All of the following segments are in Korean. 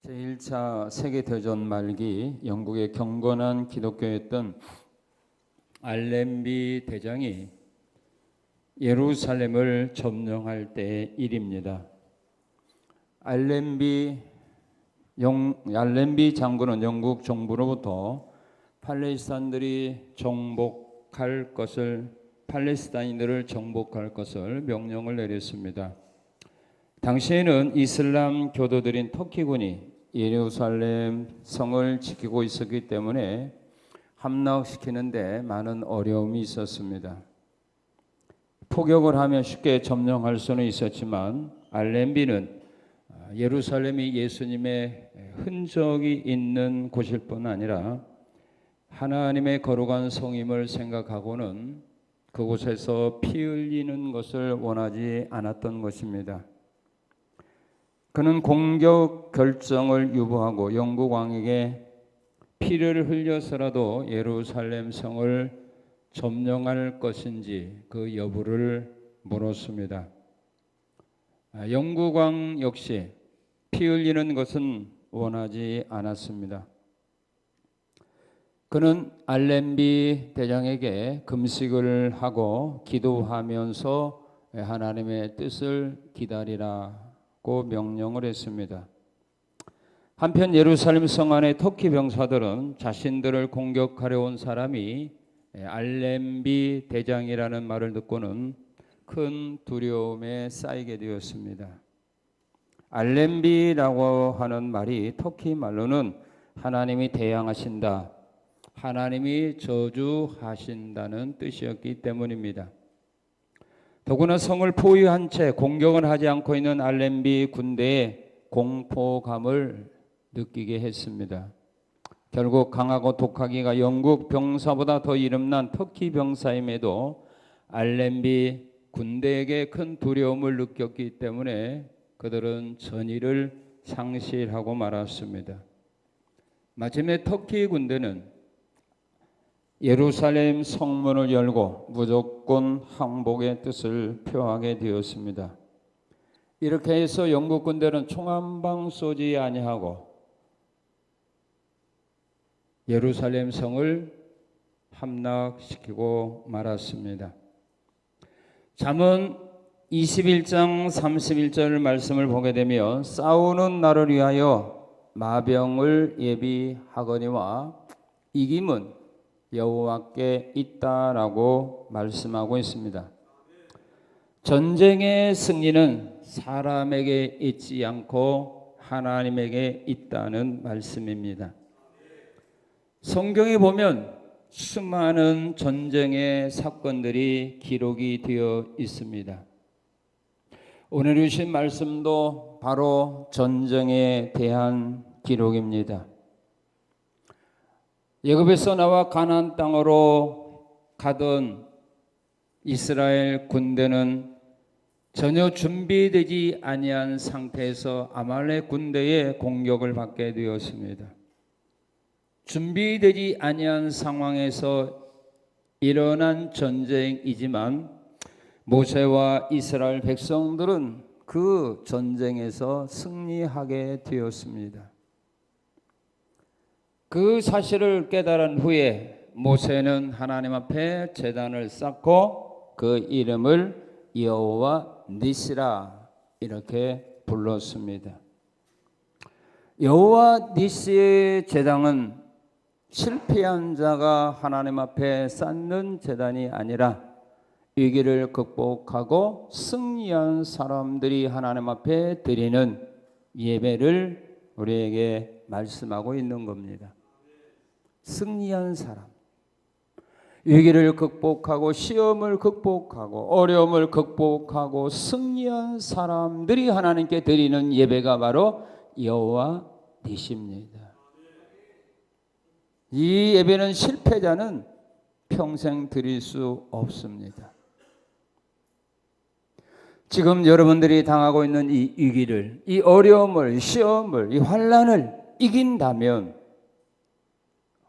제1차 세계대전 말기 영국의 경건한 기독교였던 알렌비 대장이 예루살렘을 점령할 때의 일입니다. 알렌비 장군은 영국 정부로부터 팔레스타인들을 정복할 것을 명령을 내렸습니다. 당시에는 이슬람 교도들인 터키군이 예루살렘 성을 지키고 있었기 때문에 함락시키는데 많은 어려움이 있었습니다. 포격을 하면 쉽게 점령할 수는 있었지만 알렌비는 예루살렘이 예수님의 흔적이 있는 곳일 뿐 아니라 하나님의 거룩한 성임을 생각하고는 그곳에서 피 흘리는 것을 원하지 않았던 것입니다. 그는 공격 결정을 유보하고 영국 왕에게 피를 흘려서라도 예루살렘 성을 점령할 것인지 그 여부를 물었습니다. 영국 왕 역시 피 흘리는 것은 원하지 않았습니다. 그는 알렌비 대장에게 금식을 하고 기도하면서 하나님의 뜻을 기다리라 고 명령을 했습니다. 한편 예루살렘 성 안의 터키 병사들은 자신들을 공격하려 온 사람이 알렌비 대장이라는 말을 듣고는 큰 두려움에 쌓이게 되었습니다. 알렌비라고 하는 말이 터키 말로는 하나님이 대항하신다, 하나님이 저주하신다는 뜻이었기 때문입니다. 더구나 성을 포위한 채 공격을 하지 않고 있는 알렌비 군대에 공포감을 느끼게 했습니다. 결국 강하고 독하기가 영국 병사보다 더 이름난 터키 병사임에도 알렌비 군대에게 큰 두려움을 느꼈기 때문에 그들은 전의를 상실하고 말았습니다. 마침내 터키 군대는 예루살렘 성문을 열고 무조건 항복의 뜻을 표하게 되었습니다. 이렇게 해서 영국 군대는 총 한 방 쏘지 아니하고 예루살렘 성을 함락시키고 말았습니다. 잠언 21장 31절 말씀을 보게 되면 싸우는 날을 위하여 마병을 예비하거니와 이김은 여호와께 있다라고 말씀하고 있습니다. 전쟁의 승리는 사람에게 있지 않고 하나님에게 있다는 말씀입니다. 성경에 보면 수많은 전쟁의 사건들이 기록이 되어 있습니다. 오늘 주신 말씀도 바로 전쟁에 대한 기록입니다. 애굽에서 나와 가나안 땅으로 가던 이스라엘 군대는 전혀 준비되지 아니한 상태에서 아말렉 군대의 공격을 받게 되었습니다. 준비되지 아니한 상황에서 일어난 전쟁이지만 모세와 이스라엘 백성들은 그 전쟁에서 승리하게 되었습니다. 그 사실을 깨달은 후에 모세는 하나님 앞에 제단을 쌓고 그 이름을 여호와 니시라 이렇게 불렀습니다. 여호와 니시의 제단은 실패한 자가 하나님 앞에 쌓는 제단이 아니라 위기를 극복하고 승리한 사람들이 하나님 앞에 드리는 예배를 우리에게 말씀하고 있는 겁니다. 승리한 사람, 위기를 극복하고 시험을 극복하고 어려움을 극복하고 승리한 사람들이 하나님께 드리는 예배가 바로 여호와 니시입니다. 이 예배는 실패자는 평생 드릴 수 없습니다. 지금 여러분들이 당하고 있는 이 위기를, 이 어려움을, 시험을, 이 환난을 이긴다면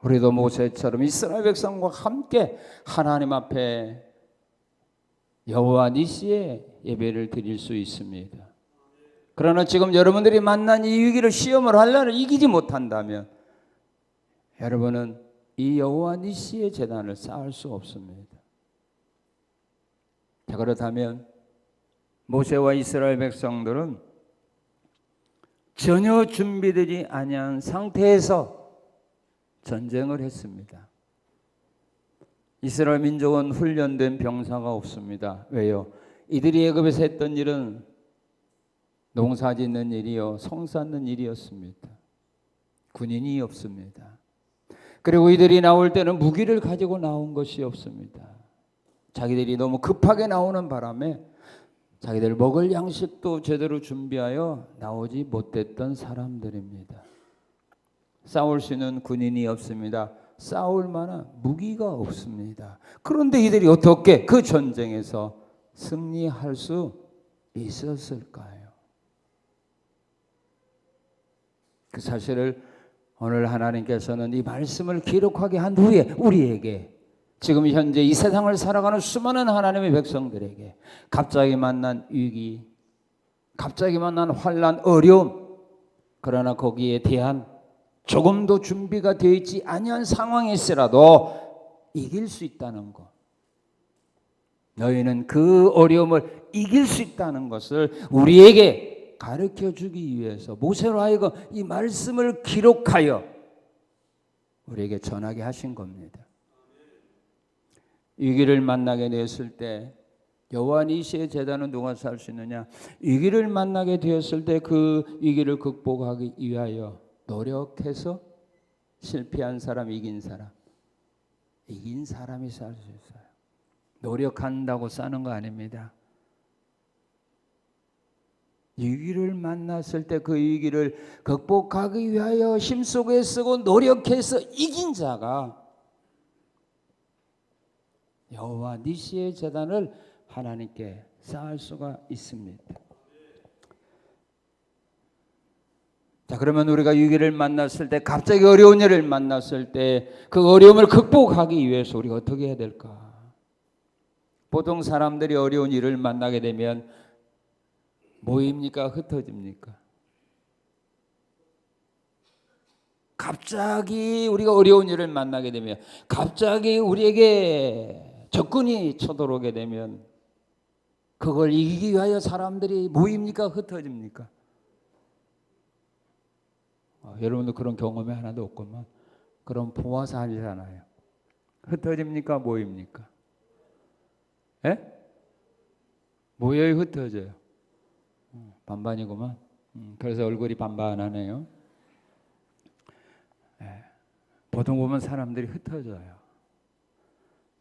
우리도 모세처럼 이스라엘 백성과 함께 하나님 앞에 여호와 니시의 예배를 드릴 수 있습니다. 그러나 지금 여러분들이 만난 이 위기를 시험을 하려는 이기지 못한다면 여러분은 이 여호와 니시의 제단을 쌓을 수 없습니다. 자, 그렇다면 모세와 이스라엘 백성들은 전혀 준비되지 아니한 상태에서 전쟁을 했습니다. 이스라엘 민족은 훈련된 병사가 없습니다. 왜요? 이들이 애굽에서 했던 일은 농사 짓는 일이요, 성 쌓는 일이었습니다. 군인이 없습니다. 그리고 이들이 나올 때는 무기를 가지고 나온 것이 없습니다. 자기들이 너무 급하게 나오는 바람에 자기들 먹을 양식도 제대로 준비하여 나오지 못했던 사람들입니다. 싸울 수 있는 군인이 없습니다. 싸울 만한 무기가 없습니다. 그런데 이들이 어떻게 그 전쟁에서 승리할 수 있었을까요? 그 사실을 오늘 하나님께서는 이 말씀을 기록하게 한 후에 우리에게, 지금 현재 이 세상을 살아가는 수많은 하나님의 백성들에게 갑자기 만난 위기, 갑자기 만난 환난, 어려움, 그러나 거기에 대한 조금도 준비가 되어 있지 아니한 상황일지라도 이길 수 있다는 것, 너희는 그 어려움을 이길 수 있다는 것을 우리에게 가르쳐 주기 위해서 모세로 하여금 이 말씀을 기록하여 우리에게 전하게 하신 겁니다. 위기를 만나게 되었을 때 여호와 니시의 제단은 누가 살 수 있느냐? 위기를 만나게 되었을 때 그 위기를 극복하기 위하여 노력해서 실패한 사람, 이긴 사람이 살 수 있어요. 노력한다고 싸는 거 아닙니다. 위기를 만났을 때 그 위기를 극복하기 위하여 힘쓰고 애쓰고 노력해서 이긴 자가 여호와 니시의 제단을 하나님께 쌓을 수가 있습니다. 자, 그러면 우리가 위기를 만났을 때, 갑자기 어려운 일을 만났을 때 그 어려움을 극복하기 위해서 우리가 어떻게 해야 될까? 보통 사람들이 어려운 일을 만나게 되면 모입니까? 흩어집니까? 갑자기 우리가 어려운 일을 만나게 되면, 갑자기 우리에게 적군이 쳐들어오게 되면 그걸 이기기 위하여 사람들이 모입니까? 흩어집니까? 여러분도 그런 경험이 하나도 없구만. 그럼 보아서 하잖아요. 흩어집니까? 모입니까? 예? 모여요? 흩어져요? 반반이구만. 그래서 얼굴이 반반하네요. 보통 보면 사람들이 흩어져요.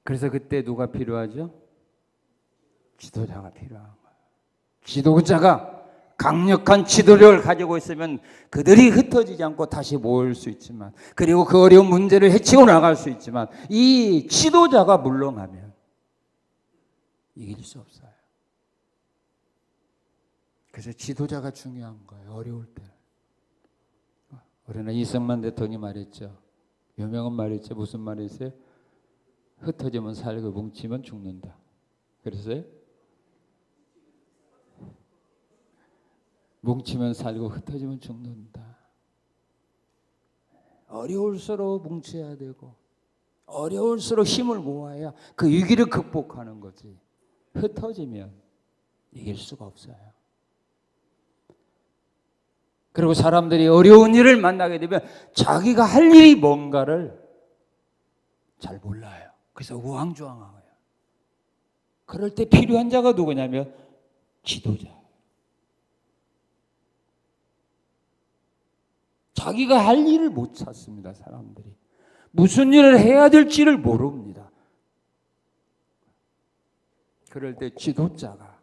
그래서 그때 누가 필요하죠? 지도자가 필요한 거예요. 지도자가 강력한 지도력을 가지고 있으면 그들이 흩어지지 않고 다시 모일 수 있지만, 그리고 그 어려운 문제를 해치고 나갈 수 있지만, 이 지도자가 물러가면 이길 수 없어요. 그래서 지도자가 중요한 거예요. 어려울 때. 우리는 이승만 대통령이 말했죠. 유명한 말이죠. 무슨 말이세요? 흩어지면 살고 뭉치면 죽는다. 그랬어요? 뭉치면 살고 흩어지면 죽는다. 어려울수록 뭉쳐야 되고 어려울수록 힘을 모아야 그 위기를 극복하는 거지. 흩어지면 이길 수가 없어요. 그리고 사람들이 어려운 일을 만나게 되면 자기가 할 일이 뭔가를 잘 몰라요. 그래서 우왕좌왕하고요. 그럴 때 필요한 자가 누구냐면 지도자. 자기가 할 일을 못 찾습니다. 사람들이 무슨 일을 해야 될지를 모릅니다. 그럴 때 지도자가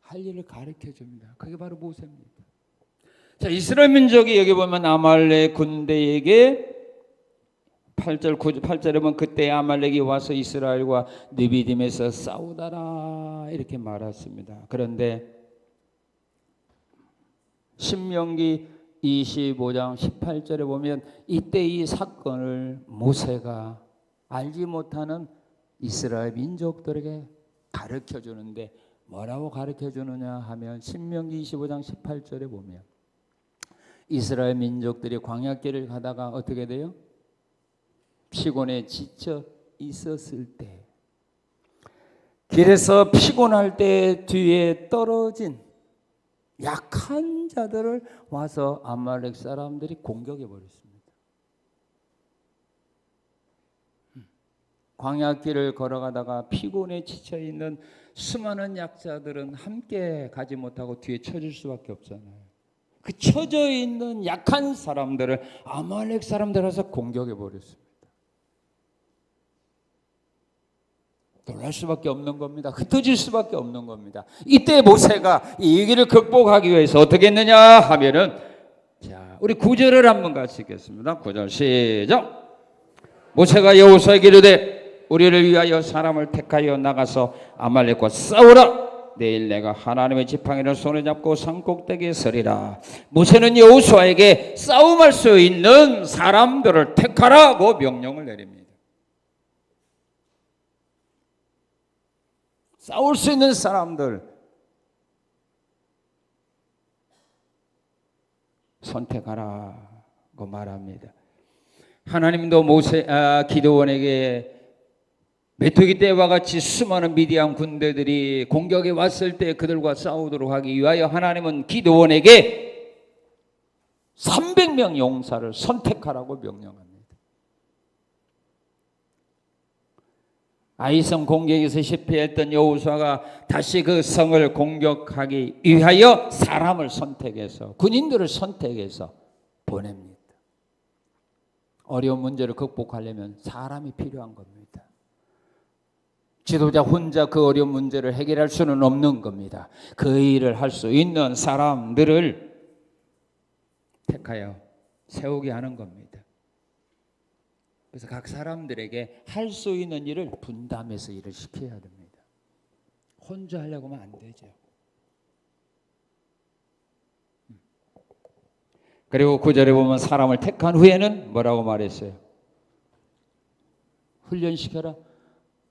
할 일을 가르쳐 줍니다. 그게 바로 모세입니다. 자, 이스라엘 민족이 여기 보면 아말렉 군대에게 8절에 보면 그때 아말렉이 와서 이스라엘과 느비딤에서 싸우다라 이렇게 말했습니다. 그런데 신명기 25장 18절에 보면 이때 이 사건을 모세가 알지 못하는 이스라엘 민족들에게 가르쳐 주는데 뭐라고 가르쳐 주느냐 하면 신명기 25장 18절에 보면 이스라엘 민족들이 광야길을 가다가 어떻게 돼요? 피곤에 지쳐 있었을 때, 길에서 피곤할 때 뒤에 떨어진 약한 자들을 와서 아말렉 사람들이 공격해 버렸습니다. 광야길을 걸어가다가 피곤에 지쳐 있는 수많은 약자들은 함께 가지 못하고 뒤에 처질 수밖에 없잖아요. 그 처져 있는 약한 사람들을 아말렉 사람들 와서 공격해 버렸습니다. 놀랄 수밖에 없는 겁니다. 흩어질 수밖에 없는 겁니다. 이때 모세가 이 위기를 극복하기 위해서 어떻게 했느냐 하면은, 자, 우리 9절을 한번 같이 읽겠습니다. 9절 시작. 모세가 여호수아에게 이르되 우리를 위하여 사람을 택하여 나가서 아말렉과 싸우라. 내일 내가 하나님의 지팡이를 손에 잡고 산 꼭대기에 서리라. 모세는 여호수아에게 싸움할 수 있는 사람들을 택하라고 명령을 내립니다. 싸울 수 있는 사람들 선택하라고 말합니다. 하나님도 기드온에게 메뚜기 떼와 같이 수많은 미디안 군대들이 공격에 왔을 때 그들과 싸우도록 하기 위하여 하나님은 기드온에게 300명 용사를 선택하라고 명령합니다. 아이성 공격에서 실패했던 여호수아가 다시 그 성을 공격하기 위하여 사람을 선택해서, 군인들을 선택해서 보냅니다. 어려운 문제를 극복하려면 사람이 필요한 겁니다. 지도자 혼자 그 어려운 문제를 해결할 수는 없는 겁니다. 그 일을 할 수 있는 사람들을 택하여 세우게 하는 겁니다. 그래서 각 사람들에게 할 수 있는 일을 분담해서 일을 시켜야 됩니다. 혼자 하려고 하면 안 되죠. 그리고 9절에 보면 사람을 택한 후에는 뭐라고 말했어요? 훈련시켜라.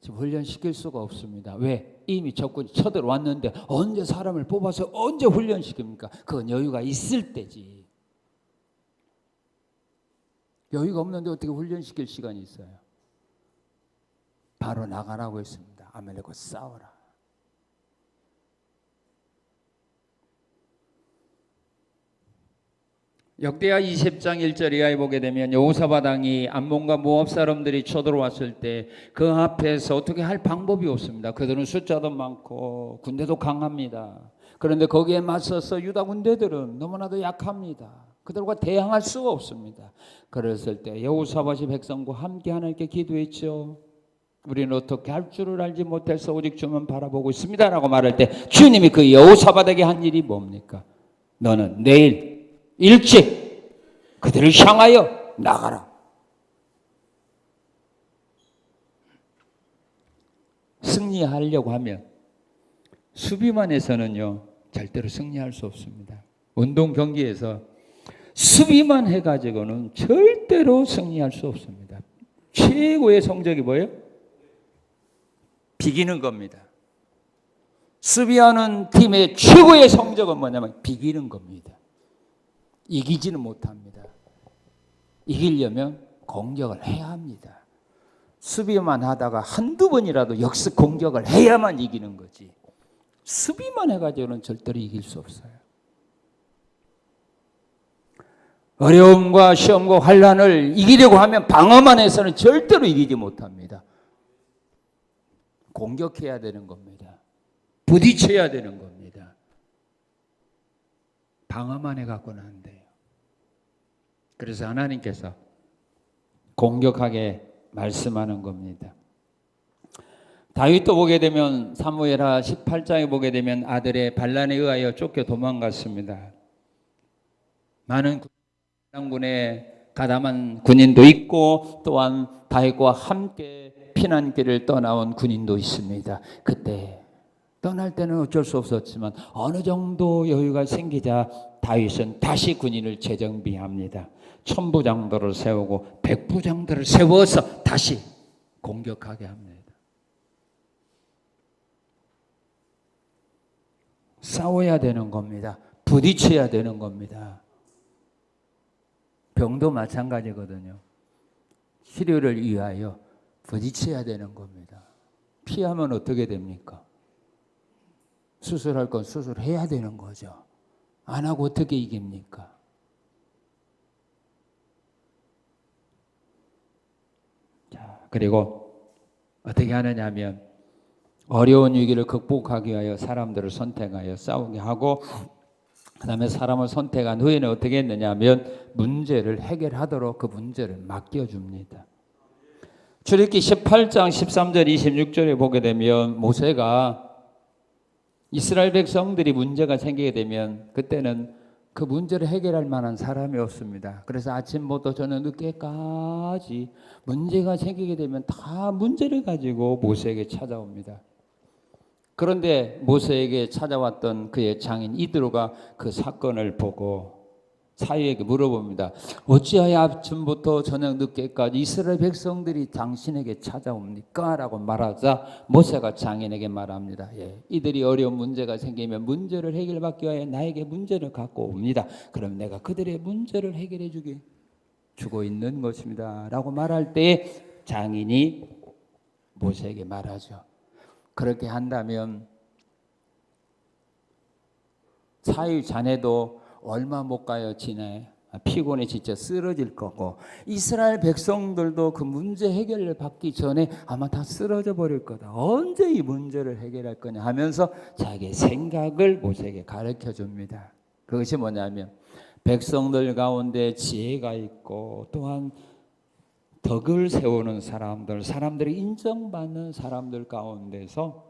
지금 훈련시킬 수가 없습니다. 왜? 이미 적군이 쳐들어왔는데 언제 사람을 뽑아서 언제 훈련시킵니까? 그건 여유가 있을 때지. 여유가 없는데 어떻게 훈련시킬 시간이 있어요? 바로 나가라고 했습니다. 아말렉과 싸워라. 역대하 20장 1절 이하에 보게 되면 여호사밧 왕이 암몬과 모압 사람들이 쳐들어왔을 때 그 앞에서 어떻게 할 방법이 없습니다. 그들은 숫자도 많고 군대도 강합니다. 그런데 거기에 맞서서 유다 군대들은 너무나도 약합니다. 그들과 대항할 수가 없습니다. 그랬을 때 여호사밧이 백성과 함께 하나님께 기도했죠. 우리는 어떻게 할 줄을 알지 못해서 오직 주만 바라보고 있습니다 라고 말할 때 주님이 그 여호사밧에게 한 일이 뭡니까? 너는 내일 일찍 그들을 향하여 나가라. 승리하려고 하면 수비만 해서는요 절대로 승리할 수 없습니다. 운동 경기에서 수비만 해가지고는 절대로 승리할 수 없습니다. 최고의 성적이 뭐예요? 비기는 겁니다. 수비하는 팀의 최고의 성적은 뭐냐면 비기는 겁니다. 이기지는 못합니다. 이기려면 공격을 해야 합니다. 수비만 하다가 한두 번이라도 역습 공격을 해야만 이기는 거지. 수비만 해가지고는 절대로 이길 수 없어요. 어려움과 시험과 환난을 이기려고 하면 방어만 해서는 절대로 이기지 못합니다. 공격해야 되는 겁니다. 부딪혀야 되는 겁니다. 방어만 해갖고는 안 돼요. 그래서 하나님께서 공격하게 말씀하는 겁니다. 다윗도 보게 되면 사무엘하 18장에 보게 되면 아들의 반란에 의하여 쫓겨 도망갔습니다. 많은 군에 가담한 군인도 있고 또한 다윗과 함께 피난길을 떠나온 군인도 있습니다. 그때 떠날 때는 어쩔 수 없었지만 어느 정도 여유가 생기자 다윗은 다시 군인을 재정비합니다. 천부장들을 세우고 백부장들을 세워서 다시 공격하게 합니다. 싸워야 되는 겁니다. 부딪혀야 되는 겁니다. 병도 마찬가지거든요. 치료를 위하여 부딪혀야 되는 겁니다. 피하면 어떻게 됩니까? 수술할 건 수술해야 되는 거죠. 안 하고 어떻게 이깁니까? 자, 그리고 어떻게 하느냐 하면 어려운 위기를 극복하기 위하여 사람들을 선택하여 싸우게 하고 그 다음에 사람을 선택한 후에는 어떻게 했느냐 하면 문제를 해결하도록 그 문제를 맡겨줍니다. 출애굽기 18장 13절 26절에 보게 되면 모세가 이스라엘 백성들이 문제가 생기게 되면 그때는 그 문제를 해결할 만한 사람이 없습니다. 그래서 아침부터 저녁 늦게까지 문제가 생기게 되면 다 문제를 가지고 모세에게 찾아옵니다. 그런데 모세에게 찾아왔던 그의 장인 이드로가 그 사건을 보고 사위에게 물어봅니다. 어찌하여 아침부터 저녁 늦게까지 이스라엘 백성들이 당신에게 찾아옵니까? 라고 말하자 모세가 장인에게 말합니다. 이들이 어려운 문제가 생기면 문제를 해결받기 위해 나에게 문제를 갖고 옵니다. 그럼 내가 그들의 문제를 해결해 주고 있는 것입니다. 라고 말할 때 장인이 모세에게 말하죠. 그렇게 한다면 사위 자네도 얼마 못 가요 지내 피곤해 진짜 쓰러질 거고 이스라엘 백성들도 그 문제 해결을 받기 전에 아마 다 쓰러져 버릴 거다. 언제 이 문제를 해결할 거냐 하면서 자기의 생각을 모세에게 가르쳐 줍니다. 그것이 뭐냐면 백성들 가운데 지혜가 있고 또한 덕을 세우는 사람들, 사람들이 인정받는 사람들 가운데서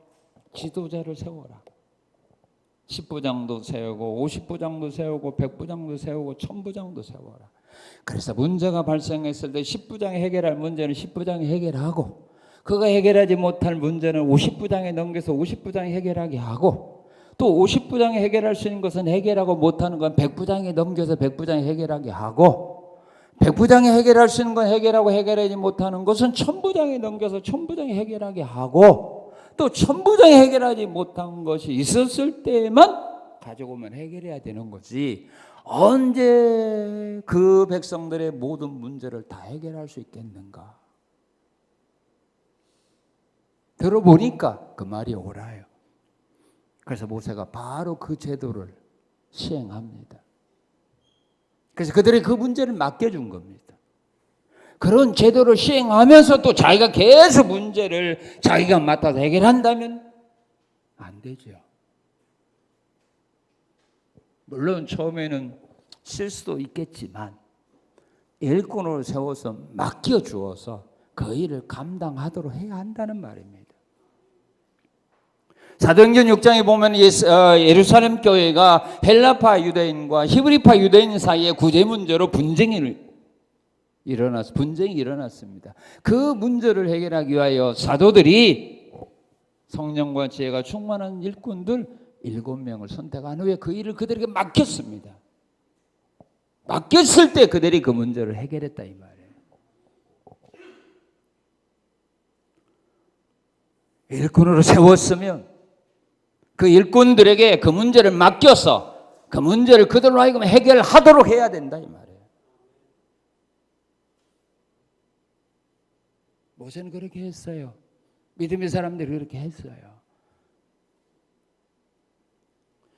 지도자를 세워라. 10부장도 세우고 50부장도 세우고 100부장도 세우고 1000부장도 세워라. 그래서 문제가 발생했을 때 10부장이 해결할 문제는 10부장이 해결하고 그가 해결하지 못할 문제는 50부장에 넘겨서 50부장이 해결하게 하고 또 50부장이 해결할 수 있는 것은 해결하고 못하는 건 100부장에 넘겨서 100부장이 해결하게 하고 100부장이 해결할 수 있는 건 해결하고 해결하지 못하는 것은 1000부장에 넘겨서 1000부장이 해결하게 하고 또 1000부장이 해결하지 못한 것이 있었을 때만 가져오면 해결해야 되는 거지 언제 그 백성들의 모든 문제를 다 해결할 수 있겠는가? 들어보니까 그 말이 옳아요. 그래서 모세가 바로 그 제도를 시행합니다. 그래서 그들이 그 문제를 맡겨준 겁니다. 그런 제도를 시행하면서 또 자기가 계속 문제를 자기가 맡아서 해결한다면 안 되죠. 물론 처음에는 실수도 있겠지만 일꾼으로 세워서 맡겨주어서 그 일을 감당하도록 해야 한다는 말입니다. 사도행전 6장에 보면 예루살렘 교회가 헬라파 유대인과 히브리파 유대인 사이에 구제 문제로 분쟁이 일어났습니다. 그 문제를 해결하기 위하여 사도들이 성령과 지혜가 충만한 일꾼들 7명을 선택한 후에 그 일을 그들에게 맡겼습니다. 맡겼을 때 그들이 그 문제를 해결했다 이 말이에요. 일꾼으로 세웠으면 그 일꾼들에게 그 문제를 맡겨서 그 문제를 그들로 하여금 해결하도록 해야 된다 이 말이에요. 모세는 그렇게 했어요. 믿음의 사람들이 그렇게 했어요.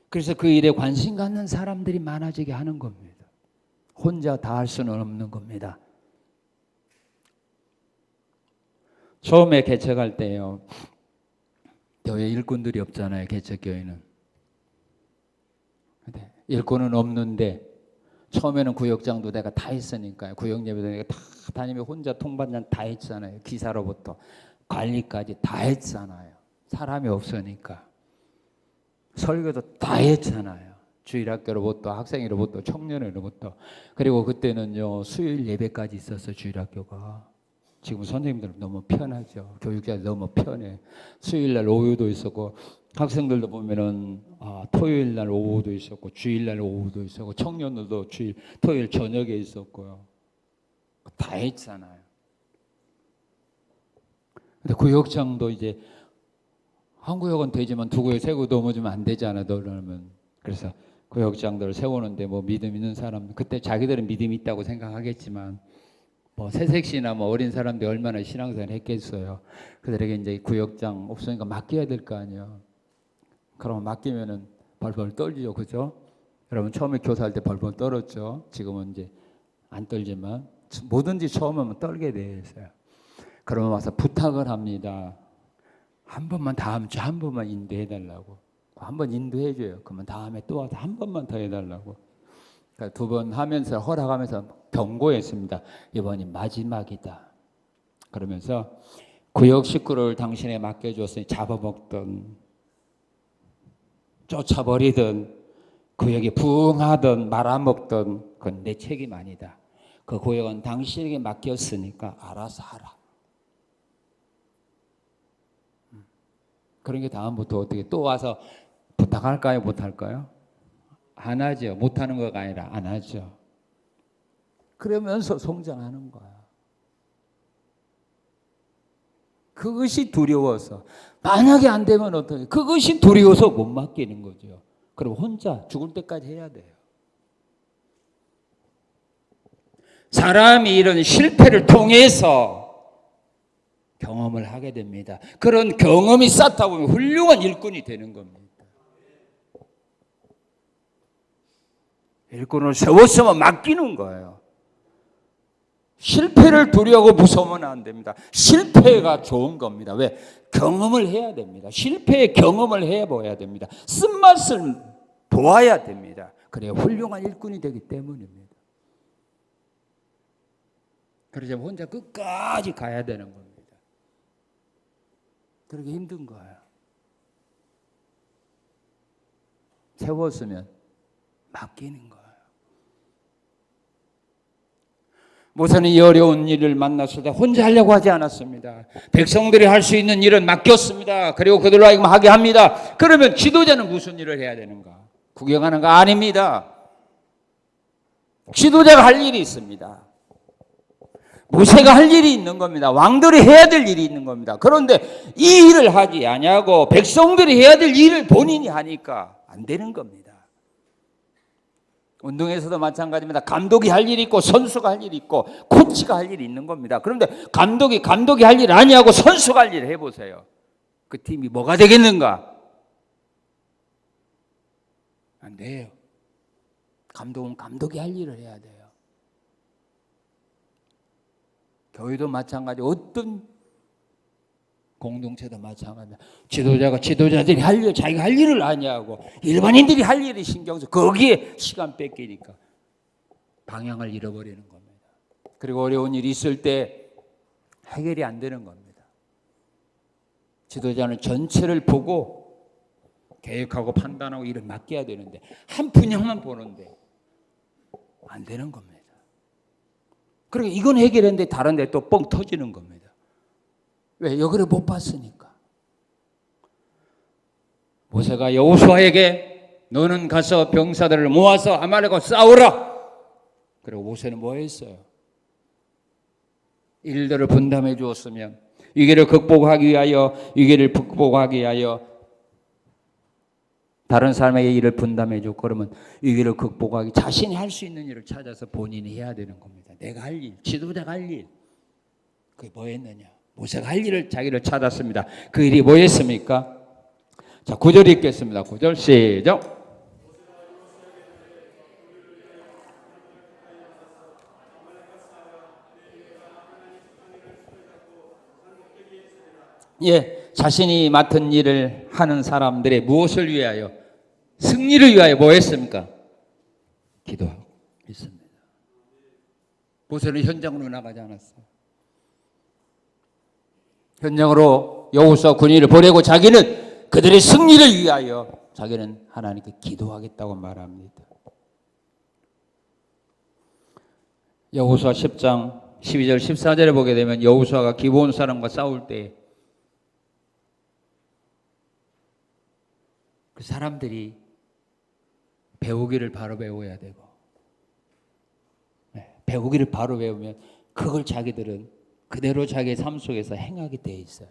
그래서 그 일에 관심 갖는 사람들이 많아지게 하는 겁니다. 혼자 다 할 수는 없는 겁니다. 처음에 개척할 때요. 교회 일꾼들이 없잖아요. 개척교회는. 일꾼은 없는데 처음에는 구역장도 내가 다 했으니까요. 구역예배도 내가 다 다니며 혼자 통반장 다 했잖아요. 기사로부터 관리까지 다 했잖아요. 사람이 없으니까. 설교도 다 했잖아요. 주일학교로부터 학생회로부터 청년회로부터. 그리고 그때는요 수요일 예배까지 있었어요. 주일학교가. 지금 선생님들은 너무 편하죠. 교육자들 너무 편해. 수요일날 오후도 있었고 학생들도 보면은 토요일날 오후도 있었고 주일날 오후도 있었고 청년들도 토요일 저녁에 있었고요. 다 했잖아요. 근데 구역장도 이제 한 구역은 되지만 두 구역 세 구역 넘어지면 안 되잖아. 너는. 그래서 구역장들을 세우는데 뭐 믿음 있는 사람, 그때 자기들은 믿음이 있다고 생각하겠지만 뭐 새색시나 뭐 어린 사람들이 얼마나 신앙생활 했겠어요. 그들에게 이제 구역장 없으니까 맡겨야 될 거 아니에요. 그러면 맡기면은 벌벌 떨죠, 그죠? 여러분 처음에 교사할 때 벌벌 떨었죠. 지금은 이제 안 떨지만 뭐든지 처음에는 떨게 돼 있어요. 그러면 와서 부탁을 합니다. 한 번만 다음 주 한 번만 인도해 달라고. 한 번 인도해 줘요. 그러면 다음에 또 와서 한 번만 더 해달라고. 그러니까 두 번 하면서 허락하면서 경고했습니다. 이번이 마지막이다. 그러면서 구역 식구를 당신에 맡겨줬으니 잡아먹든 쫓아버리든 구역에 부응하든 말아먹든 그건 내 책임 아니다. 그 구역은 당신에게 맡겼으니까 알아서 하라. 그런 게 다음부터 어떻게 또 와서 부탁할까요? 못할까요? 안 하죠. 못하는 거가 아니라 안 하죠. 그러면서 성장하는 거야. 그것이 두려워서. 만약에 안 되면 어떡해? 그것이 두려워서 못 맡기는 거죠. 그럼 혼자 죽을 때까지 해야 돼요. 사람이 이런 실패를 통해서 경험을 하게 됩니다. 그런 경험이 쌓다 보면 훌륭한 일꾼이 되는 겁니다. 일꾼을 세웠으면 맡기는 거예요. 실패를 두려워하고 무서우면 안 됩니다. 실패가 좋은 겁니다. 왜? 경험을 해야 됩니다. 실패의 경험을 해봐야 됩니다. 쓴맛을 보아야 됩니다. 그래야 훌륭한 일꾼이 되기 때문입니다. 그래서 혼자 끝까지 가야 되는 겁니다. 그렇게 힘든 거예요. 세웠으면 맡기는 거예요. 모세는 이 어려운 일을 만났을 때 혼자 하려고 하지 않았습니다. 백성들이 할 수 있는 일은 맡겼습니다. 그리고 그들로 하여금 하게 합니다. 그러면 지도자는 무슨 일을 해야 되는가? 구경하는 거 아닙니다. 지도자가 할 일이 있습니다. 모세가 할 일이 있는 겁니다. 왕들이 해야 될 일이 있는 겁니다. 그런데 이 일을 하지 아니하고 백성들이 해야 될 일을 본인이 하니까 안 되는 겁니다. 운동에서도 마찬가지입니다. 감독이 할 일이 있고 선수가 할 일이 있고 코치가 할 일이 있는 겁니다. 그런데 감독이 할 일 아니하고 선수가 할 일을 해보세요. 그 팀이 뭐가 되겠는가? 안 돼요. 감독은 감독이 할 일을 해야 돼요. 교회도 마찬가지, 어떤 공동체도 마찬가지입니다. 지도자들이 할 일, 자기가 할 일을 아니하고 일반인들이 할 일이 신경 써 거기에 시간 뺏기니까 방향을 잃어버리는 겁니다. 그리고 어려운 일이 있을 때 해결이 안 되는 겁니다. 지도자는 전체를 보고 계획하고 판단하고 일을 맡겨야 되는데 한 분야만 보는데 안 되는 겁니다. 그러니까 이건 해결했는데 다른 데 또 뻥 터지는 겁니다. 왜? 여기를 못 봤으니까. 모세가 여호수아에게 너는 가서 병사들을 모아서 아말렉과 싸우라. 그리고 모세는 뭐 했어요? 일들을 분담해 주었으면 위기를 극복하기 위하여 다른 사람에게 일을 분담해 줬고 그러면 위기를 극복하기 자신이 할 수 있는 일을 찾아서 본인이 해야 되는 겁니다. 내가 할 일, 지도자가 할 일. 그게 뭐였느냐? 모세가 할 일을 자기를 찾았습니다. 그 일이 뭐였습니까? 자, 9절 읽겠습니다. 9절 시작. 예, 자신이 맡은 일을 하는 사람들의 무엇을 위하여? 승리를 위하여 뭐 했습니까? 기도하고 있습니다. 모세는 현장으로 나가지 않았어요. 현장으로 여호수아 군인을 보내고 자기는 그들의 승리를 위하여 자기는 하나님께 기도하겠다고 말합니다. 여호수아 10장 12절 14절에 보게 되면 여호수아가 기브온 사람과 싸울 때 그 사람들이 배우기를 바로 배워야 되고 배우기를 바로 배우면 그걸 자기들은 그대로 자기의 삶 속에서 행하게 돼 있어요.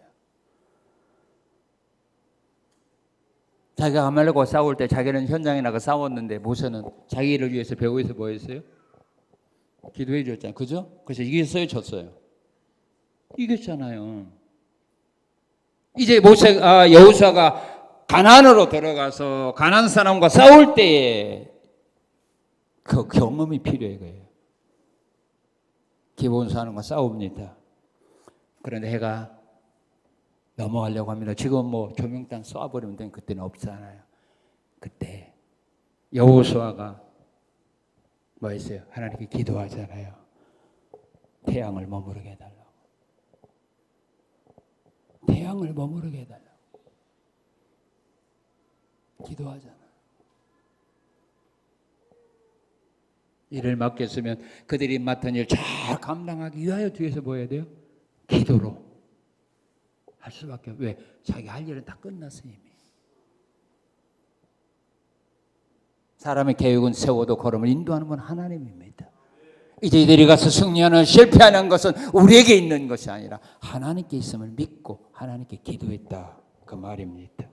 자기가 아말렉과 싸울 때 자기는 현장에 나가 싸웠는데 모세는 자기를 위해서 배후에서 뭐 했어요? 기도해 줬잖아요. 그죠? 그래서 이겼어요, 졌어요? 이겼잖아요. 이제 여호수아가 가나안으로 들어가서 가나안 사람과 싸울 때에 그 경험이 필요해 거예요. 기브온 사람과 싸웁니다. 그런데 해가 넘어가려고 합니다. 지금 뭐 조명탄 쏴버리면 되는 그때는 없잖아요. 그때 여호수아가 뭐 했어요? 하나님께 기도하잖아요. 태양을 머무르게 해달라고. 태양을 머무르게 해달라고. 기도하잖아. 일을 맡겼으면 그들이 맡은 일 잘 감당하기 위하여 뒤에서 뭐 해야 돼요? 기도로 할 수밖에. 왜? 자기 할 일은 다 끝났어 이미. 사람의 계획은 세워도 걸음을 인도하는 건 하나님입니다. 이제 이들이 가서 승리하는 실패하는 것은 우리에게 있는 것이 아니라 하나님께 있음을 믿고 하나님께 기도했다 그 말입니다.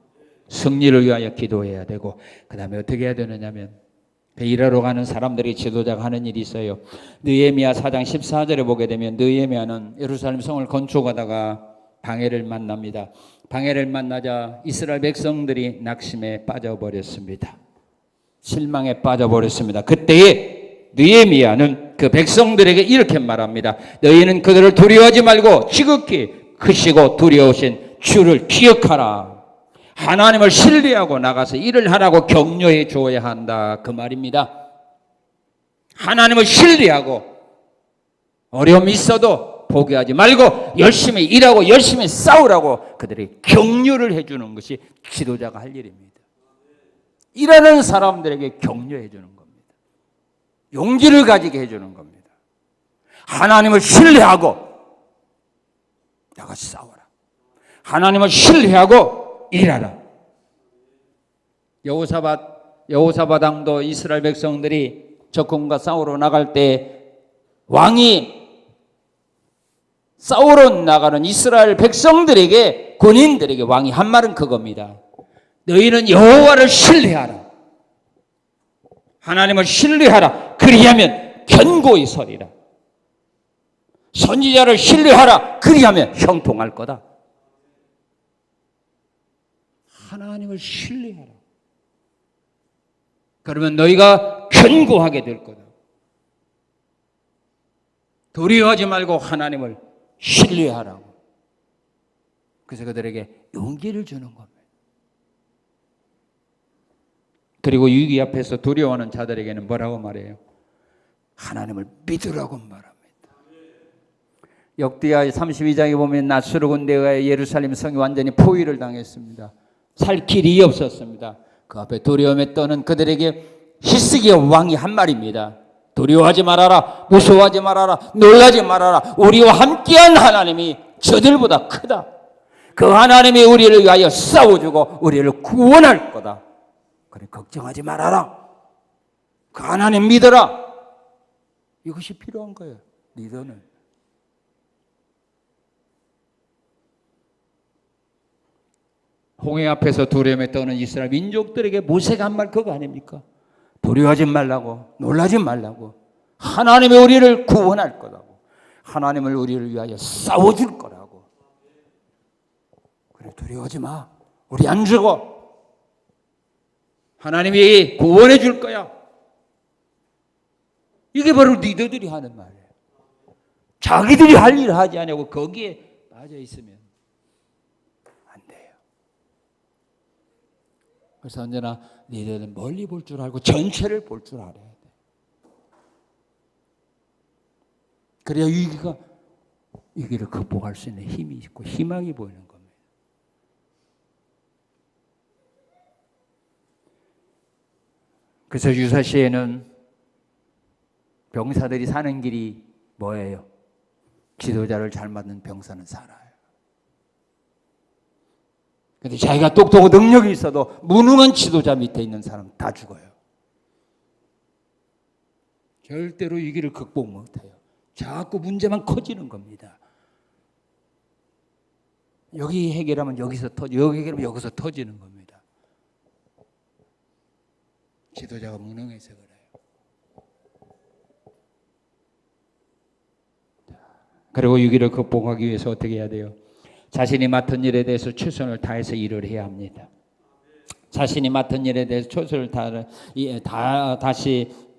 승리를 위하여 기도해야 되고 그 다음에 어떻게 해야 되느냐면 일하러 가는 사람들이 지도자가 하는 일이 있어요. 느헤미야 4장 14절에 보게 되면 느헤미야는 예루살렘 성을 건축하다가 방해를 만납니다. 방해를 만나자 이스라엘 백성들이 낙심에 빠져버렸습니다. 실망에 빠져버렸습니다. 그때에 느헤미야는 그 백성들에게 이렇게 말합니다. 너희는 그들을 두려워하지 말고 지극히 크시고 두려우신 주를 기억하라. 하나님을 신뢰하고 나가서 일을 하라고 격려해 줘야 한다 그 말입니다. 하나님을 신뢰하고 어려움이 있어도 포기하지 말고 열심히 일하고 열심히 싸우라고 그들이 격려를 해주는 것이 지도자가 할 일입니다. 일하는 사람들에게 격려해 주는 겁니다. 용기를 가지게 해주는 겁니다. 하나님을 신뢰하고 나가서 싸워라. 하나님을 신뢰하고 일하라. 여호사밧 왕도 이스라엘 백성들이 적군과 싸우러 나갈 때 왕이 싸우러 나가는 이스라엘 백성들에게 군인들에게 왕이 한 말은 그겁니다. 너희는 여호와를 신뢰하라. 하나님을 신뢰하라. 그리하면 견고히 서리라. 선지자를 신뢰하라. 그리하면 형통할 거다. 하나님을 신뢰하라. 그러면 너희가 견고하게 될 거다. 두려워하지 말고 하나님을 신뢰하라고. 그래서 그들에게 용기를 주는 겁니다. 그리고 위기 앞에서 두려워하는 자들에게는 뭐라고 말해요? 하나님을 믿으라고 말합니다. 역대하 32장에 보면 나수르 군대에 의해 예루살렘 성이 완전히 포위를 당했습니다. 살 길이 없었습니다. 그 앞에 두려움에 떠는 그들에게 히스기야 왕이 한 말입니다. 두려워하지 말아라. 무서워하지 말아라. 놀라지 말아라. 우리와 함께한 하나님이 저들보다 크다. 그 하나님이 우리를 위하여 싸워주고 우리를 구원할 거다. 그래 걱정하지 말아라. 그 하나님 믿어라. 이것이 필요한 거예요. 리더는. 홍해 앞에서 두려움에 떠는 이스라엘 민족들에게 모세가 한 말 그거 아닙니까? 두려워하지 말라고, 놀라지 말라고. 하나님이 우리를 구원할 거라고. 하나님을 우리를 위하여 싸워줄 거라고. 그래 두려워하지 마. 우리 안 죽어. 하나님이 구원해 줄 거야. 이게 바로 리더들이 하는 말이에요. 자기들이 할 일을 하지 않냐고 거기에 빠져 있으면 안 돼요. 그래서 언제나 리더는 멀리 볼 줄 알고 전체를 볼 줄 알아야 돼. 그래야 위기를 극복할 수 있는 힘이 있고 희망이 보이는 겁니다. 그래서 유사시에는 병사들이 사는 길이 뭐예요? 지도자를 잘 맞는 병사는 살아요. 그런데 자기가 똑똑하고 능력이 있어도 무능한 지도자 밑에 있는 사람 다 죽어요. 절대로 위기를 극복 못해요. 자꾸 문제만 커지는 겁니다. 여기 해결하면 여기서 터지고 여기 해결하면 여기서 터지는 겁니다. 지도자가 무능해서 그래요. 그리고 위기를 극복하기 위해서 어떻게 해야 돼요? 자신이 맡은 일에 대해서 최선을 다해서 일을 해야 합니다. 자신이 맡은 일에 대해서 최선을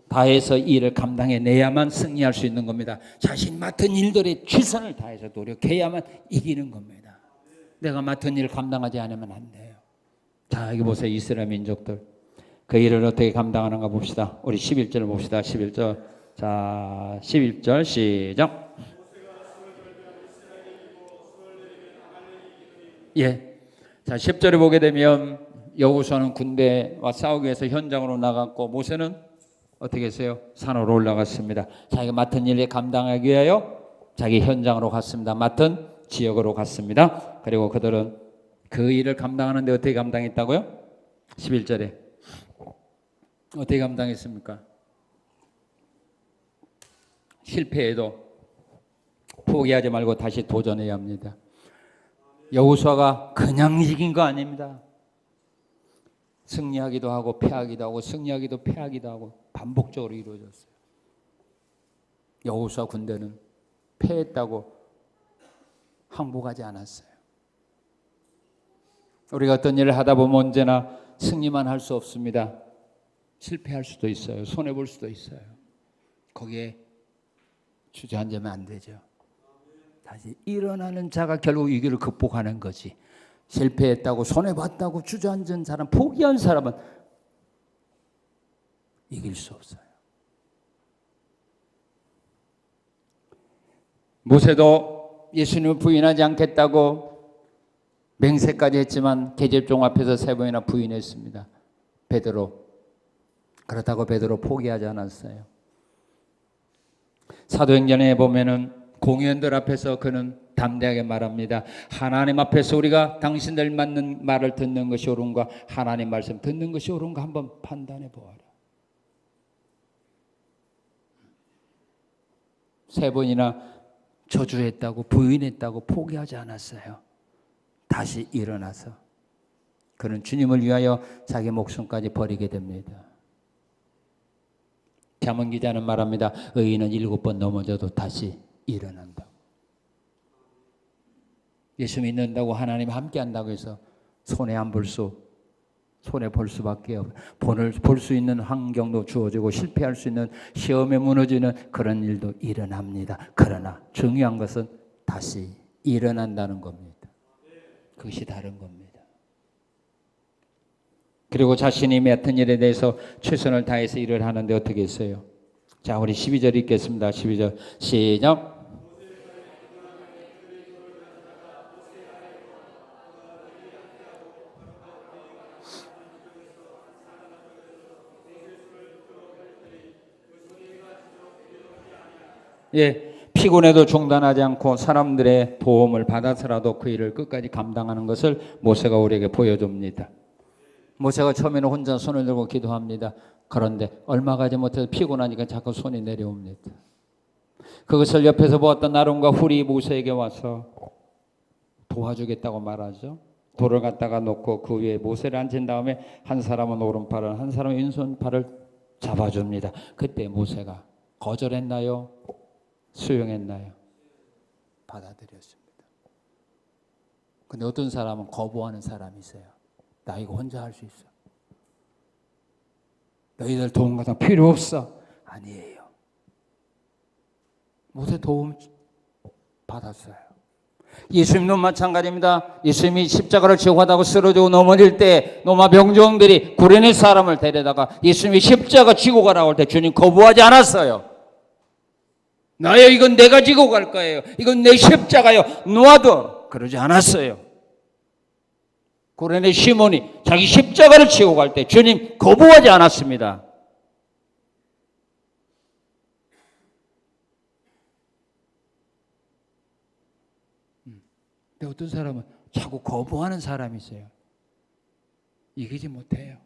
다해서 일을 감당해내야만 승리할 수 있는 겁니다. 자신 맡은 일들에 최선을 다해서 노력해야만 이기는 겁니다. 내가 맡은 일을 감당하지 않으면 안 돼요. 자, 여기 보세요. 이스라엘 민족들. 그 일을 어떻게 감당하는가 봅시다. 우리 11절 봅시다. 11절. 자, 11절 시작. 예. 자, 10절에 보게 되면 여호수아는 군대와 싸우기 위해서 현장으로 나갔고 모세는 어떻게 했어요? 산으로 올라갔습니다. 자기가 맡은 일을 감당하기 위하여 자기 현장으로 갔습니다. 맡은 지역으로 갔습니다. 그리고 그들은 그 일을 감당하는데 어떻게 감당했다고요? 11절에 어떻게 감당했습니까? 실패해도 포기하지 말고 다시 도전해야 합니다. 여호수아가 그냥 이긴 거 아닙니다. 승리하기도 하고 패하기도 하고 승리하기도 패하기도 하고 반복적으로 이루어졌어요. 여호수아 군대는 패했다고 항복하지 않았어요. 우리가 어떤 일을 하다 보면 언제나 승리만 할 수 없습니다. 실패할 수도 있어요. 손해볼 수도 있어요. 거기에 주저앉으면 안 되죠. 다시 일어나는 자가 결국 위기를 극복하는 거지. 실패했다고 손해봤다고 주저앉은 사람, 포기한 사람은 이길 수 없어요. 모세도 예수님을 부인하지 않겠다고 맹세까지 했지만 계집종 앞에서 3번이나 부인했습니다. 베드로. 그렇다고 베드로 포기하지 않았어요. 사도행전에 보면은 공회원들 앞에서 그는 담대하게 말합니다. 하나님 앞에서 우리가 당신들 맞는 말을 듣는 것이 옳은가, 하나님 말씀 듣는 것이 옳은가 한번 판단해 보아라. 3번이나 저주했다고 부인했다고 포기하지 않았어요. 다시 일어나서 그는 주님을 위하여 자기 목숨까지 버리게 됩니다. 잠언 기자는 말합니다. 의인은 7번 넘어져도 다시 일어난다고. 예수 믿는다고 하나님 함께 한다고 해서 손해 볼 수밖에 없어요. 볼 수 있는 환경도 주어지고 실패할 수 있는 시험에 무너지는 그런 일도 일어납니다. 그러나 중요한 것은 다시 일어난다는 겁니다. 그것이 다른 겁니다. 그리고 자신이 맡은 일에 대해서 최선을 다해서 일을 하는데 어떻게 했어요? 자, 우리 12절 읽겠습니다. 12절 시작. 예, 피곤해도 중단하지 않고 사람들의 도움을 받아서라도 그 일을 끝까지 감당하는 것을 모세가 우리에게 보여줍니다. 모세가 처음에는 혼자 손을 들고 기도합니다. 그런데 얼마 가지 못해서 피곤하니까 자꾸 손이 내려옵니다. 그것을 옆에서 보았던 아론과 훌이 모세에게 와서 도와주겠다고 말하죠. 돌을 갖다가 놓고 그 위에 모세를 앉힌 다음에 한 사람은 오른팔을 한 사람은 왼손팔을 잡아줍니다. 그때 모세가 거절했나요? 수용했나요? 받아들였습니다. 근데 어떤 사람은 거부하는 사람이 있어요. 나 이거 혼자 할 수 있어. 너희들 도움 같은 거 필요 없어. 아니에요. 모세 도움 받았어요. 예수님도 마찬가지입니다. 예수님이 십자가를 지고 가다가 쓰러지고 넘어질 때 로마 병정들이 구레네 사람을 데려다가 예수님이 십자가 지고 가라고 할 때 주님 거부하지 않았어요. 나요, 이건 내가 지고 갈 거예요. 이건 내 십자가요. 놓아둬. 그러지 않았어요. 구레네 시몬이 자기 십자가를 지고 갈 때 주님 거부하지 않았습니다. 근데 어떤 사람은 자꾸 거부하는 사람이 있어요. 이기지 못해요.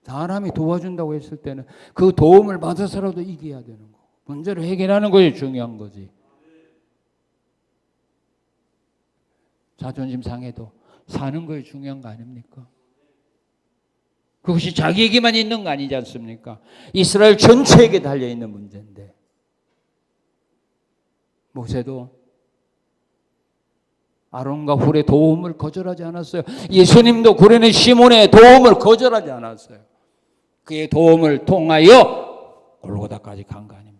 사람이 도와준다고 했을 때는 그 도움을 받아서라도 이겨야 되는 거. 문제를 해결하는 것이 중요한 거지. 자존심 상해도 사는 거에 중요한 거 아닙니까? 그것이 자기에게만 있는 거 아니지 않습니까? 이스라엘 전체에게 달려있는 문제인데 모세도 아론과 훌의 도움을 거절하지 않았어요. 예수님도 구레네 시몬의 도움을 거절하지 않았어요. 그의 도움을 통하여 골고다까지 간 거 아닙니까?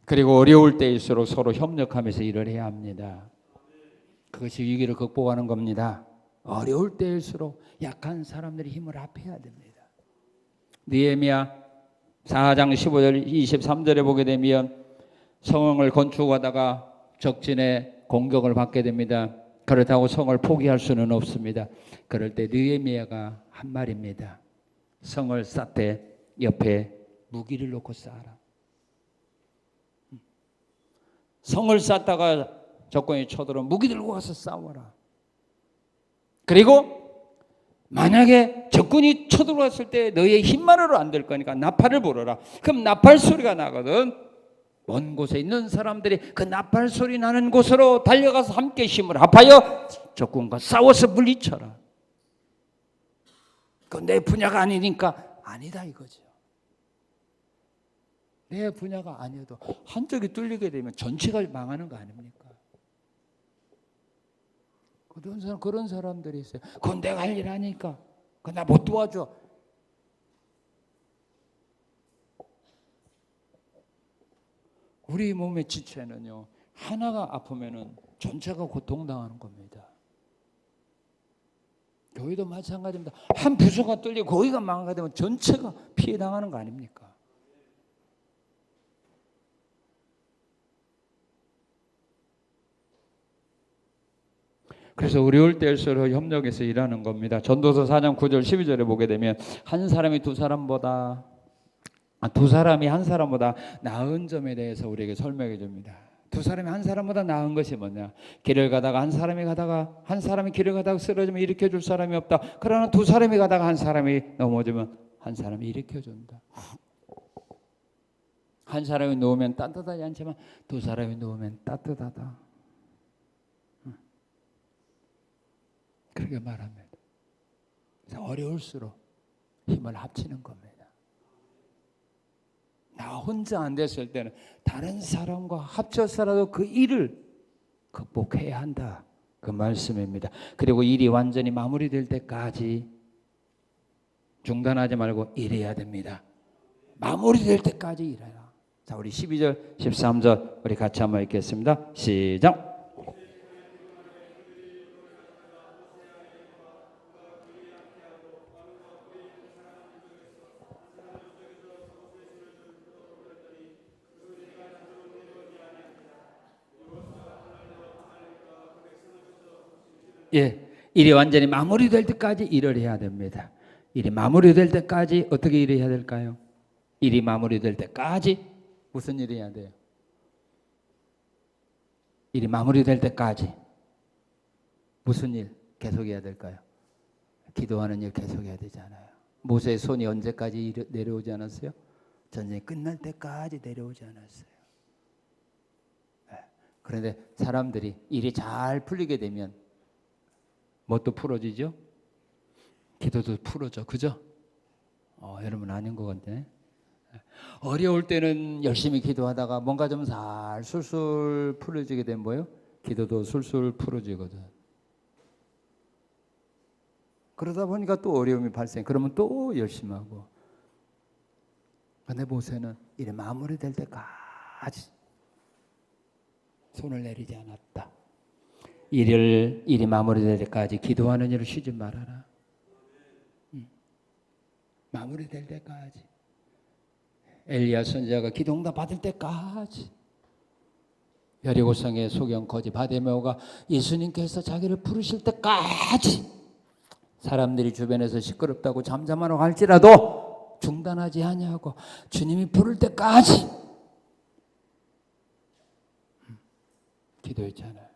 그리고 어려울 때일수록 서로 협력하면서 일을 해야 합니다. 그것이 위기를 극복하는 겁니다. 어려울 때일수록 약한 사람들이 힘을 합해야 됩니다. 느헤미야 4장 15절 23절에 보게 되면 성을 건축하다가 적진의 공격을 받게 됩니다. 그렇다고 성을 포기할 수는 없습니다. 그럴 때 느헤미야가 한 말입니다. 성을 쌓되 옆에 무기를 놓고 쌓아라. 성을 쌓다가 적군이 쳐들어 무기 들고 가서 싸워라. 그리고 만약에 적군이 쳐들어왔을 때 너의 힘만으로 안 될 거니까 나팔을 불어라. 그럼 나팔 소리가 나거든. 먼 곳에 있는 사람들이 그 나팔 소리 나는 곳으로 달려가서 함께 힘을 합하여 적군과 싸워서 물리쳐라. 그건 내 분야가 아니니까 아니다 이거죠. 내 분야가 아니어도 한쪽이 뚫리게 되면 전체가 망하는 거 아닙니까? 그런 사람들이 있어요. 그건 내가 할 일 아니까. 그건 나 못 도와줘. 우리 몸의 지체는요. 하나가 아프면은 전체가 고통당하는 겁니다. 교회도 마찬가지입니다. 한 부서가 뚫리고 거기가 망하게 되면 전체가 피해당하는 거 아닙니까? 그래서 어려울 때일수록 협력해서 일하는 겁니다. 전도서 4장 9절 12절에 보게 되면 한 사람이 두 사람이 한 사람보다 나은 점에 대해서 우리에게 설명해 줍니다. 두 사람이 한 사람보다 나은 것이 뭐냐? 길을 가다가 한 사람이 길을 가다가 쓰러지면 일으켜 줄 사람이 없다. 그러나 두 사람이 가다가 한 사람이 넘어지면 한 사람이 일으켜 준다. 한 사람이 누우면 따뜻하지 않지만 두 사람이 누우면 따뜻하다. 그렇게 말합니다. 어려울수록 힘을 합치는 겁니다. 나 혼자 안 됐을 때는 다른 사람과 합쳐서라도 그 일을 극복해야 한다. 그 말씀입니다. 그리고 일이 완전히 마무리될 때까지 중단하지 말고 일해야 됩니다. 마무리될 때까지 일해라. 자, 우리 12절, 13절 우리 같이 한번 읽겠습니다. 시작. 예, 일이 완전히 마무리될 때까지 일을 해야 됩니다. 일이 마무리될 때까지 어떻게 일을 해야 될까요? 일이 마무리될 때까지 무슨 일을 해야 돼요? 일이 마무리될 때까지 무슨 일 계속해야 될까요? 기도하는 일 계속해야 되잖아요. 모세의 손이 언제까지 내려오지 않았어요? 전쟁이 끝날 때까지 내려오지 않았어요. 그런데 사람들이 일이 잘 풀리게 되면 뭣도 풀어지죠? 기도도 풀어져. 그죠? 여러분 아닌 것 같네. 어려울 때는 열심히 기도하다가 뭔가 좀 잘 술술 풀어지게 되면 뭐예요? 기도도 술술 풀어지거든. 그러다 보니까 또 어려움이 발생. 그러면 또 열심히 하고. 근데 모세는 일이 마무리될 때까지 손을 내리지 않았다. 일이 마무리될 때까지 기도하는 일을 쉬지 말아라. 마무리될 때까지. 엘리야 선지자가 기도응답 받을 때까지. 여리고성의 소경 거지 바데메오가 예수님께서 자기를 부르실 때까지 사람들이 주변에서 시끄럽다고 잠잠하라고 할지라도 중단하지 아니하고 주님이 부를 때까지 기도했잖아요.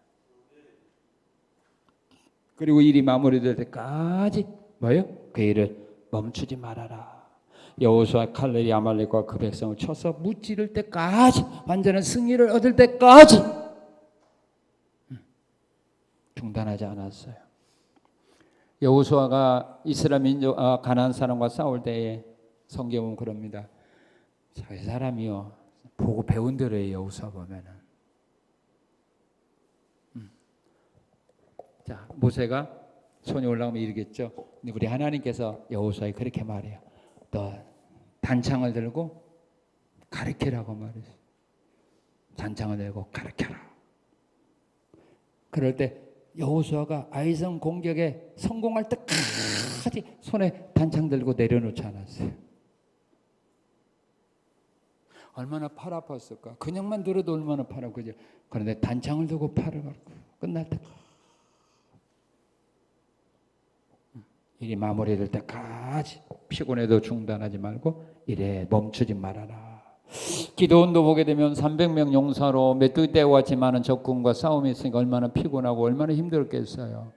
그리고 일이 마무리될 때까지 뭐예요? 그 일을 멈추지 말아라. 여호수아 칼날이 아말렉과 그 백성을 쳐서 무찌를 때까지, 완전한 승리를 얻을 때까지 중단하지 않았어요. 여호수아가 이스라엘 민족 가나안 사람과 싸울 때에 성경은 그럽니다. 자기 사람이요 보고 배운 대로 해요. 여호수아 보면은. 자, 모세가 손이 올라오면 이르겠죠. 근데 우리 하나님께서 여호수아에 그렇게 말해요. 너 단창을 들고 가르치라고 말했어요. 단창을 들고 가르쳐라. 그럴 때 여호수아가 아이성 공격에 성공할 때까지 손에 단창 들고 내려놓지 않았어요. 얼마나 팔 아팠을까. 그냥만 들어도 얼마나 팔 아프죠. 그런데 단창을 들고 팔을 걸고 끝날 때까지, 일이 마무리될 때까지 피곤해도 중단하지 말고 일에 멈추지 말아라. 기도원도 보게 되면 300명 용사로 메뚜기 떼와 같이 많은 적군과 싸움이 있으니까 얼마나 피곤하고 얼마나 힘들었겠어요.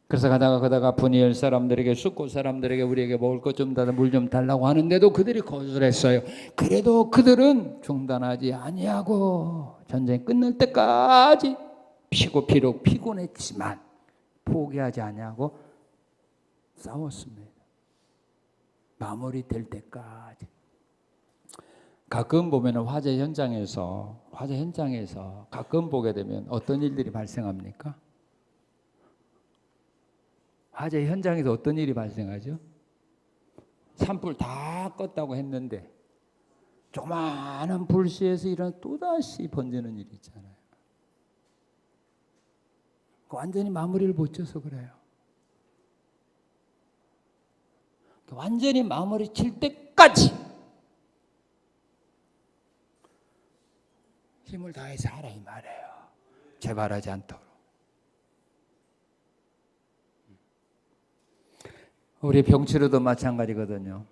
그래서 가다가 분이엘 사람들에게, 숫곳 사람들에게 우리에게 먹을 것 좀 달라, 물 좀 달라고 하는데도 그들이 거절했어요. 그래도 그들은 중단하지 아니하고 전쟁이 끝날 때까지 비록 피곤했지만 포기하지 아니하고 싸웠습니다. 마무리될 때까지. 가끔 보면 화재 현장에서 가끔 보게 되면 어떤 일들이 발생합니까? 화재 현장에서 어떤 일이 발생하죠? 산불 다 껐다고 했는데 조그마한 불씨에서 일어나 또다시 번지는 일이 있잖아요. 완전히 마무리를 못 져서 그래요. 완전히 마무리 칠 때까지 힘을 다해서 하라 이 말이에요. 재발하지 않도록. 우리 병치료도 마찬가지거든요.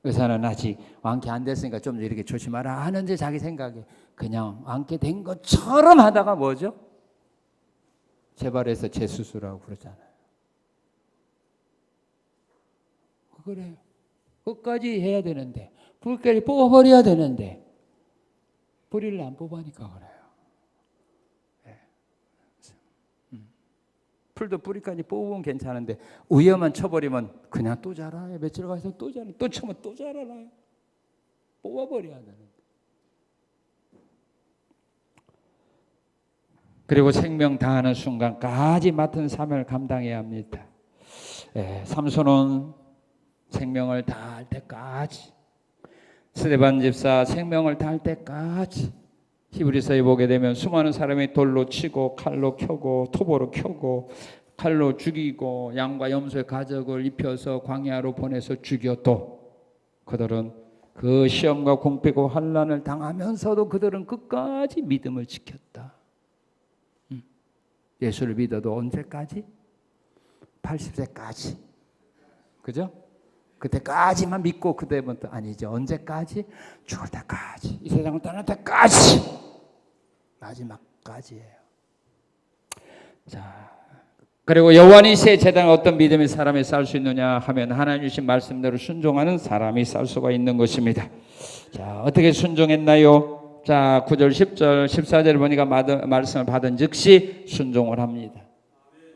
의사는 아직 완쾌 안 됐으니까 좀 이렇게 조심하라 하는데 자기 생각에 그냥 완쾌 된 것처럼 하다가 뭐죠? 재발해서 재수술하고 그러잖아요. 그래요. 끝까지 해야 되는데 불까지 뽑아버려야 되는데 뿌리를 안 뽑으니까 그래요. 네. 풀도 뿌리까지 뽑으면 괜찮은데 위에만 쳐버리면 그냥 또 자라요. 며칠 가서 또 자라요. 또 쳐면 또 자라요. 뽑아버려야 되는데. 그리고 생명 다하는 순간까지 맡은 사명을 감당해야 합니다. 삼손은 생명을 다할 때까지, 스데반 집사 생명을 다할 때까지, 히브리서에 보게 되면 수많은 사람이 돌로 치고 칼로 켜고 토보로 켜고 칼로 죽이고 양과 염소의 가죽을 입혀서 광야로 보내서 죽여도 그들은 그 시험과 공패고 환난을 당하면서도 그들은 끝까지 믿음을 지켰다. 예수를 믿어도 언제까지? 80세까지. 그죠? 그때까지만 믿고 그때부터 아니죠. 언제까지? 죽을 때까지. 이 세상을 떠날 때까지. 마지막까지예요. 자, 그리고 여호와는 새 제단을 어떤 믿음의 사람이 쌓을 수 있느냐 하면 하나님 주신 말씀대로 순종하는 사람이 쌓을 수가 있는 것입니다. 자, 어떻게 순종했나요? 자, 9절, 10절, 14절 보니까 말씀을 받은 즉시 순종을 합니다.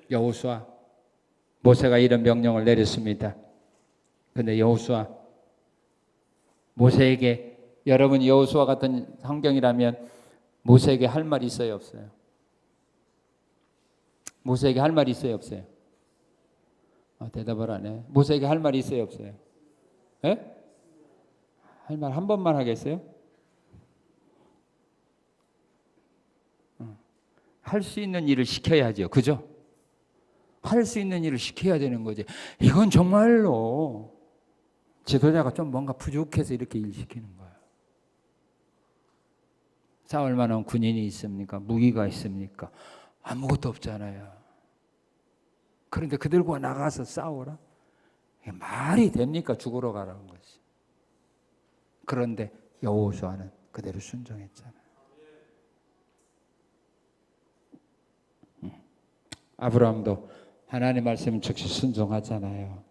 여호수아, 모세가 이런 명령을 내렸습니다. 그런데 여호수아, 모세에게, 여러분 여호수아 같은 환경이라면 모세에게 할 말이 있어요, 없어요? 모세에게 할 말이 있어요, 없어요? 대답을 안 해. 모세에게 할 말이 있어요, 없어요? 예? 할 말 한 번만 하겠어요? 할 수 있는 일을 시켜야죠. 그죠? 할 수 있는 일을 시켜야 되는 거지. 이건 정말로 지도자가 좀 뭔가 부족해서 이렇게 일 시키는 거예요. 싸울 만한 군인이 있습니까? 무기가 있습니까? 아무것도 없잖아요. 그런데 그들과 나가서 싸우라? 말이 됩니까? 죽으러 가라는 것이. 그런데 여호수아는 그대로 순종했잖아요. 아브라함도 하나님의 말씀 즉시 순종하잖아요.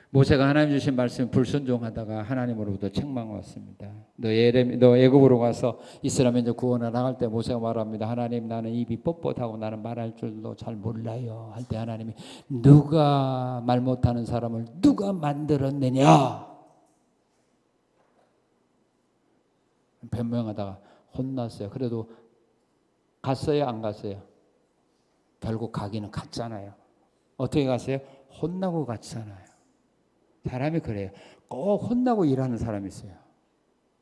모세가 하나님 주신 말씀에 불순종하다가 하나님으로부터 책망 왔습니다. 너 애굽으로 가서 이스라엘 민족 구원하러 나갈 때 모세가 말합니다. 하나님, 나는 입이 뻣뻣하고 나는 말할 줄도 잘 몰라요. 할 때 하나님이 누가 말 못하는 사람을 누가 만들었느냐? 변명하다가 혼났어요. 그래도 갔어요, 안 갔어요? 결국 가기는 갔잖아요. 어떻게 갔어요? 혼나고 갔잖아요. 사람이 그래요. 꼭 혼나고 일하는 사람이 있어요.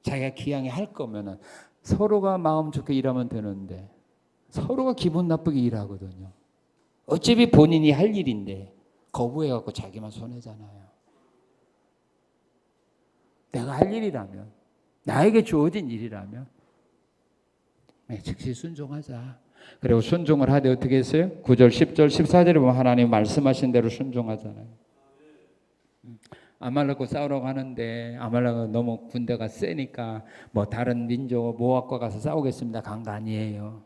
자기가 기양이 할 거면은 서로가 마음 좋게 일하면 되는데 서로가 기분 나쁘게 일하거든요. 어차피 본인이 할 일인데 거부해갖고 자기만 손해잖아요. 내가 할 일이라면, 나에게 주어진 일이라면 즉시 순종하자. 그리고 순종을 하되 어떻게 했어요? 9절, 10절, 14절에 보면 하나님 말씀하신 대로 순종하잖아요. 아말렉과 싸우려고 하는데 아말렉은 너무 군대가 세니까 뭐 다른 민족 모압과 가서 싸우겠습니다. 간 거 아니에요.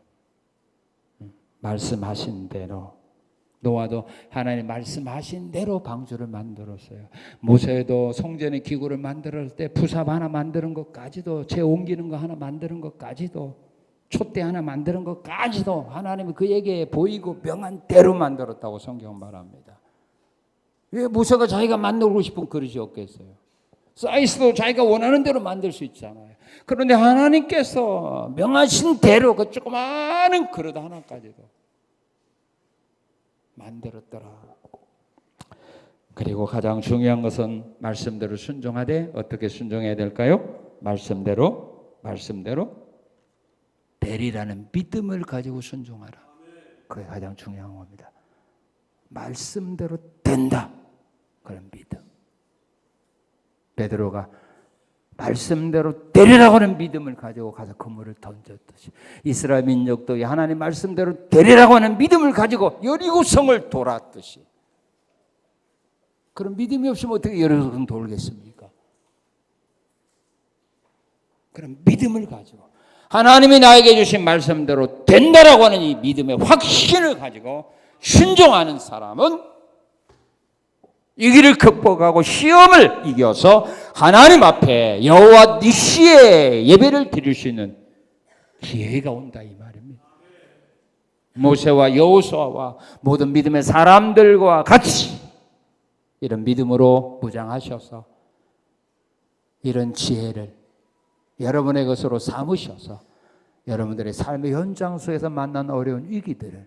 말씀하신 대로. 노아도 하나님 말씀하신 대로 방주를 만들었어요. 모세도 성전의 기구를 만들 때 부삽 하나 만드는 것까지도, 재 옮기는 거 하나 만드는 것까지도, 촛대 하나 만드는 것까지도 하나님이 그에게 보이고 명한 대로 만들었다고 성경은 말합니다. 왜 모세가 자기가 만들고 싶은 그릇이 없겠어요? 사이즈도 자기가 원하는 대로 만들 수 있잖아요. 그런데 하나님께서 명하신 대로 그 조그마한 그릇 하나까지도 만들었더라. 그리고 가장 중요한 것은 말씀대로 순종하되 어떻게 순종해야 될까요? 말씀대로 되리라는 믿음을 가지고 순종하라. 그게 가장 중요한 겁니다. 말씀대로 된다. 그런 믿음. 베드로가 말씀대로 되리라고 하는 믿음을 가지고 가서 그물을 던졌듯이 이스라엘 민족도 하나님 말씀대로 되리라고 하는 믿음을 가지고 여리고성을 돌았듯이, 그런 믿음이 없으면 어떻게 여리고성 돌겠습니까? 그런 믿음을 가지고 하나님이 나에게 주신 말씀대로 된다라고 하는 이 믿음의 확신을 가지고 순종하는 사람은 이 길을 극복하고 시험을 이겨서 하나님 앞에 여호와 니시의 예배를 드릴 수 있는 기회가 온다 이 말입니다. 모세와 여호수아와 모든 믿음의 사람들과 같이 이런 믿음으로 무장하셔서 이런 지혜를 여러분의 것으로 삼으셔서 여러분들의 삶의 현장 속에서 만난 어려운 위기들을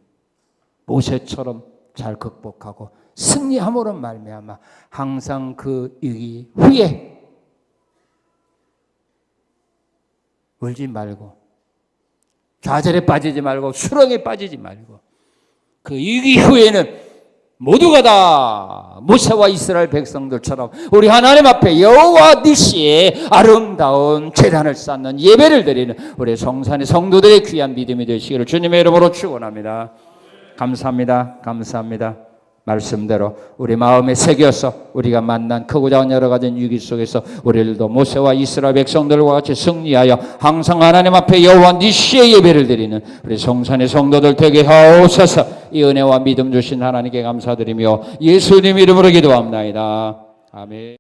모세처럼 잘 극복하고 승리함으로 말미암아 항상 그 위기 후에 울지 말고 좌절에 빠지지 말고 수렁에 빠지지 말고 그 위기 후에는 모두가 다 모세와 이스라엘 백성들처럼 우리 하나님 앞에 여호와 니시의 아름다운 제단을 쌓는 예배를 드리는 우리 성산의 성도들의 귀한 믿음이 되시기를 주님의 이름으로 축원합니다. 감사합니다. 감사합니다. 말씀대로 우리 마음에 새겨서 우리가 만난 크고 작은 여러 가지 위기 속에서 우리들도 모세와 이스라엘 백성들과 같이 승리하여 항상 하나님 앞에 여호와 니시의 예배를 드리는 우리 성산의 성도들 되게 하옵소서. 이 은혜와 믿음 주신 하나님께 감사드리며 예수님 이름으로 기도합나이다. 아멘.